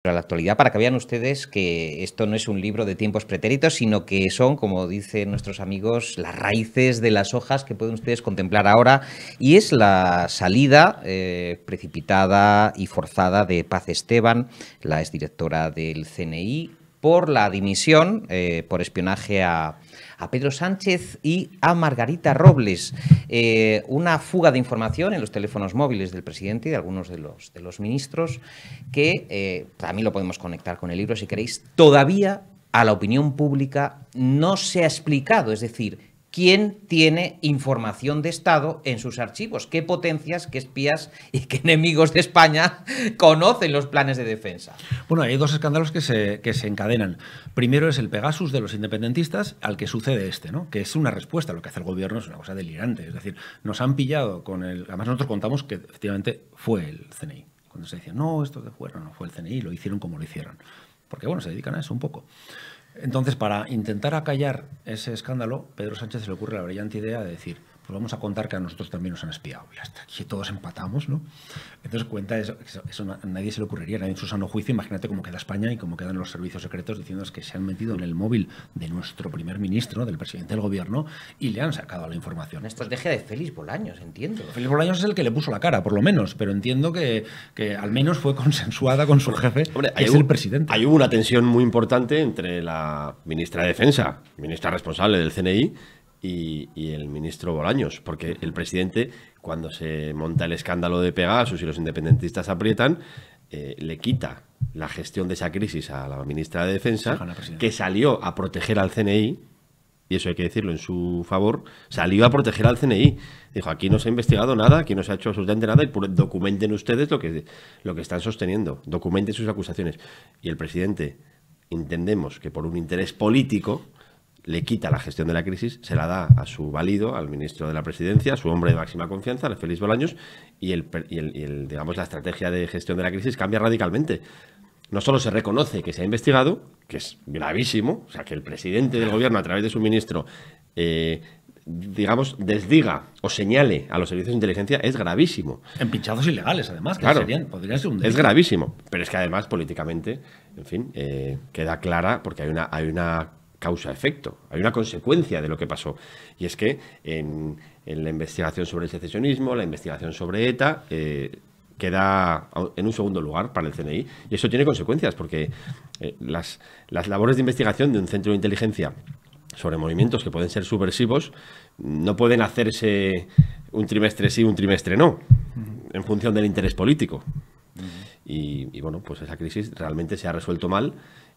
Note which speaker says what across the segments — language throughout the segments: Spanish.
Speaker 1: a la actualidad, para que vean ustedes que esto no es un libro de tiempos pretéritos, sino que son, como dicen nuestros amigos, las raíces de las hojas que pueden ustedes contemplar ahora, y es la salida precipitada y forzada de Paz Esteban, la exdirectora del CNI, por la dimisión por espionaje a Pedro Sánchez y a Margarita Robles. Una fuga de información en los teléfonos móviles del presidente y de algunos de los ministros que, también lo podemos conectar con el libro si queréis, todavía a la opinión pública no se ha explicado. Es decir, ¿quién tiene información de Estado en sus archivos? ¿Qué potencias, qué espías y qué enemigos de España conocen los planes de defensa?
Speaker 2: Bueno, hay dos escándalos que se encadenan. Primero es el Pegasus de los independentistas, al que sucede este, ¿no? Que es una respuesta. Lo que hace el gobierno es una cosa delirante. Es decir, nos han pillado con el... Además, nosotros contamos que efectivamente fue el CNI. Cuando se decía, no, esto de fuera no fue el CNI, lo hicieron como lo hicieron. Porque, bueno, se dedican a eso un poco. Entonces, para intentar acallar ese escándalo, Pedro Sánchez se le ocurre la brillante idea de decir, pues vamos a contar que a nosotros también nos han espiado. Y hasta aquí todos empatamos, ¿no? Entonces cuenta eso a nadie se le ocurriría, nadie en su sano juicio. Imagínate cómo queda España y cómo quedan los servicios secretos diciéndonos que se han metido en el móvil de nuestro primer ministro, del presidente del gobierno, y le han sacado la información.
Speaker 1: Esto es deje de Félix Bolaños, entiendo.
Speaker 2: Félix Bolaños es el que le puso la cara, por lo menos, pero entiendo que al menos fue consensuada con su jefe,
Speaker 3: Hombre,
Speaker 2: que es el presidente.
Speaker 3: Hay una tensión muy importante entre la ministra de Defensa, ministra responsable del CNI, y el ministro Bolaños, porque el presidente, cuando se monta el escándalo de Pegasus y los independentistas aprietan, le quita la gestión de esa crisis a la ministra de Defensa, que salió a proteger al CNI, y eso hay que decirlo en su favor, salió a proteger al CNI. Dijo, aquí no se ha investigado nada, aquí no se ha hecho absolutamente nada, y documenten ustedes lo que están sosteniendo, documenten sus acusaciones. Y el presidente, entendemos que por un interés político, le quita la gestión de la crisis, se la da a su valido, al ministro de la Presidencia, a su hombre de máxima confianza, a Félix Bolaños, y digamos, la estrategia de gestión de la crisis cambia radicalmente. No solo se reconoce que se ha investigado, que es gravísimo, o sea, que el presidente del gobierno, a través de su ministro, digamos, desdiga o señale a los servicios de inteligencia, es gravísimo.
Speaker 2: En pinchados ilegales, además, que
Speaker 3: claro,
Speaker 2: podrían ser un delito.
Speaker 3: Es gravísimo, pero es que además, políticamente, en fin, queda clara porque hay una causa-efecto, hay una consecuencia de lo que pasó. Y es que en la investigación sobre el secesionismo, la investigación sobre ETA, queda en un segundo lugar para el CNI. Y eso tiene consecuencias, porque las labores de investigación de un centro de inteligencia sobre movimientos que pueden ser subversivos no pueden hacerse un trimestre sí, un trimestre no, en función del interés político. Y bueno, pues esa crisis realmente se ha resuelto mal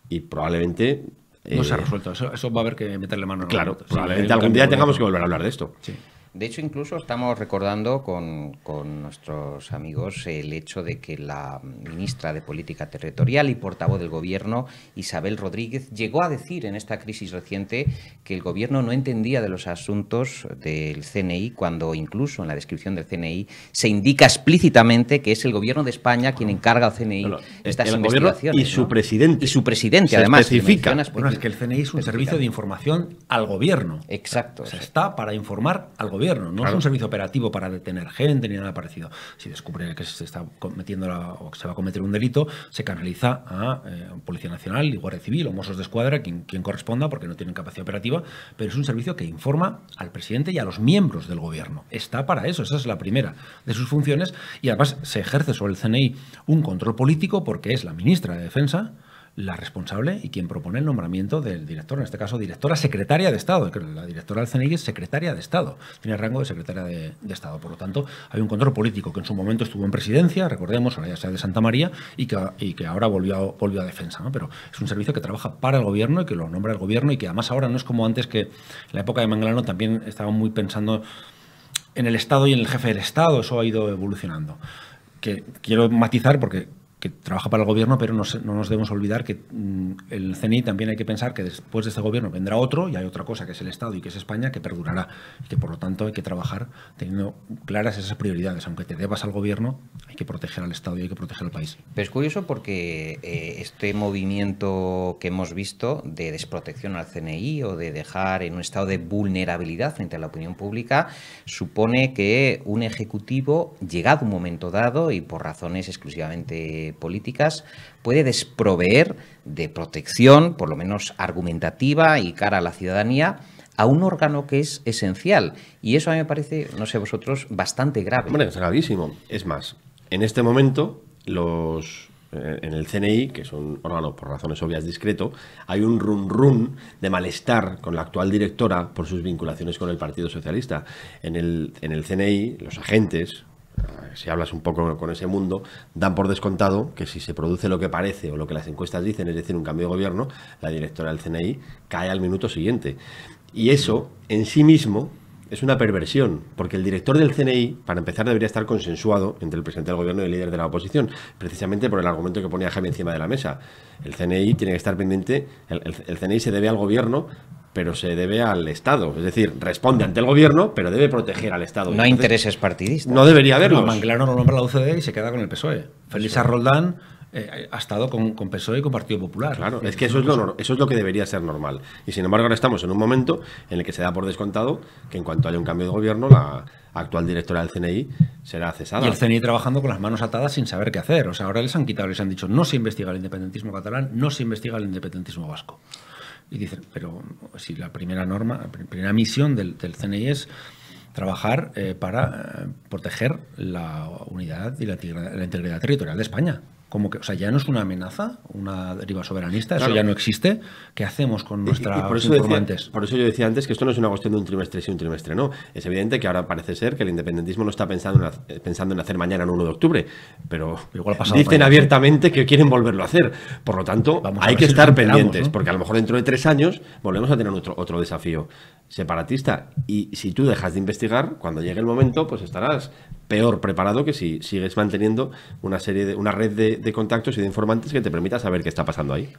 Speaker 3: y probablemente...
Speaker 2: No se ha resuelto, eso va a haber que meterle mano en
Speaker 3: claro, probablemente algún día tengamos que volver a hablar de esto.
Speaker 2: Sí.
Speaker 1: De hecho, incluso estamos recordando con nuestros amigos el hecho de que la ministra de Política Territorial y portavoz del Gobierno, Isabel Rodríguez, llegó a decir en esta crisis reciente que el Gobierno no entendía de los asuntos del CNI, cuando incluso en la descripción del CNI se indica explícitamente que es el Gobierno de España quien encarga al CNI estas investigaciones.
Speaker 3: Y su presidente.
Speaker 1: Y su presidente,
Speaker 3: se
Speaker 1: además.
Speaker 3: Especifica.
Speaker 2: Bueno, es que el CNI es un servicio de información al Gobierno.
Speaker 1: Exacto.
Speaker 2: O sea, está para informar al Gobierno. No claro. Es un servicio operativo para detener gente ni nada parecido. Si descubre que se está cometiendo o que se va a cometer un delito, se canaliza a Policía Nacional y Guardia Civil o Mossos d'Esquadra, quien corresponda, porque no tienen capacidad operativa, pero es un servicio que informa al presidente y a los miembros del Gobierno. Está para eso, esa es la primera de sus funciones, y además se ejerce sobre el CNI un control político porque es la ministra de Defensa la responsable y quien propone el nombramiento del director, en este caso directora secretaria de Estado. La directora del CNI es secretaria de Estado, tiene rango de secretaria de Estado. Por lo tanto, hay un control político que en su momento estuvo en presidencia, recordemos, ahora ya sea de Santa María, y que ahora volvió a defensa, ¿no? Pero es un servicio que trabaja para el Gobierno y que lo nombra el Gobierno, y que además ahora no es como antes, que en la época de Manglano también estaban muy pensando en el Estado y en el jefe del Estado. Eso ha ido evolucionando. Que quiero matizar porque que trabaja para el Gobierno, pero no nos debemos olvidar que el CNI también hay que pensar que después de este Gobierno vendrá otro, y hay otra cosa que es el Estado y que es España, que perdurará, y que por lo tanto hay que trabajar teniendo claras esas prioridades. Aunque te debas al Gobierno, hay que proteger al Estado y hay que proteger al país.
Speaker 1: Pero es curioso porque este movimiento que hemos visto de desprotección al CNI o de dejar en un estado de vulnerabilidad frente a la opinión pública supone que un ejecutivo, llegado un momento dado y por razones exclusivamente políticas, puede desproveer de protección, por lo menos argumentativa y cara a la ciudadanía, a un órgano que es esencial. Y eso a mí me parece, no sé vosotros, bastante grave.
Speaker 3: Hombre, es gravísimo. Es más, en este momento, en el CNI, que es un órgano por razones obvias discreto, hay un run de malestar con la actual directora por sus vinculaciones con el Partido Socialista. En el CNI, los agentes, si hablas un poco con ese mundo, dan por descontado que si se produce lo que parece o lo que las encuestas dicen, es decir, un cambio de gobierno, la directora del CNI cae al minuto siguiente. Y eso, en sí mismo, es una perversión, porque el director del CNI, para empezar, debería estar consensuado entre el presidente del gobierno y el líder de la oposición, precisamente por el argumento que ponía Jaime encima de la mesa. El CNI tiene que estar pendiente, el CNI se debe al gobierno, pero se debe al Estado. Es decir, responde ante el gobierno, pero debe proteger al Estado.
Speaker 1: No hay intereses partidistas.
Speaker 3: No debería haberlos.
Speaker 2: Manglano lo nombra la UCD y se queda con el PSOE. Felisa Roldán ha estado con PSOE y con Partido Popular.
Speaker 3: Claro, es que eso es lo que debería ser normal. Y sin embargo ahora estamos en un momento en el que se da por descontado que en cuanto haya un cambio de gobierno, la actual directora del CNI será cesada.
Speaker 2: Y el CNI trabajando con las manos atadas sin saber qué hacer. O sea, ahora les han quitado, les han dicho, no se investiga el independentismo catalán, no se investiga el independentismo vasco. Y dicen, pero si la primera misión del CNI es trabajar para proteger la unidad y la integridad territorial de España. Como que, o sea, ya no es una amenaza, una deriva soberanista,
Speaker 3: claro.
Speaker 2: Eso ya no existe. ¿Qué hacemos con nuestros informantes?
Speaker 3: Por eso yo decía antes que esto no es una cuestión de un trimestre sí, un trimestre no. Es evidente que ahora parece ser que el independentismo no está pensando en hacer mañana el 1 de octubre, pero dicen abiertamente que quieren volverlo a hacer. Por lo tanto, hay que estar pendientes, ¿no? Porque a lo mejor dentro de 3 años volvemos a tener otro desafío separatista. Y si tú dejas de investigar, cuando llegue el momento, pues estarás peor preparado que si sigues manteniendo una red de contactos y de informantes que te permita saber qué está pasando ahí.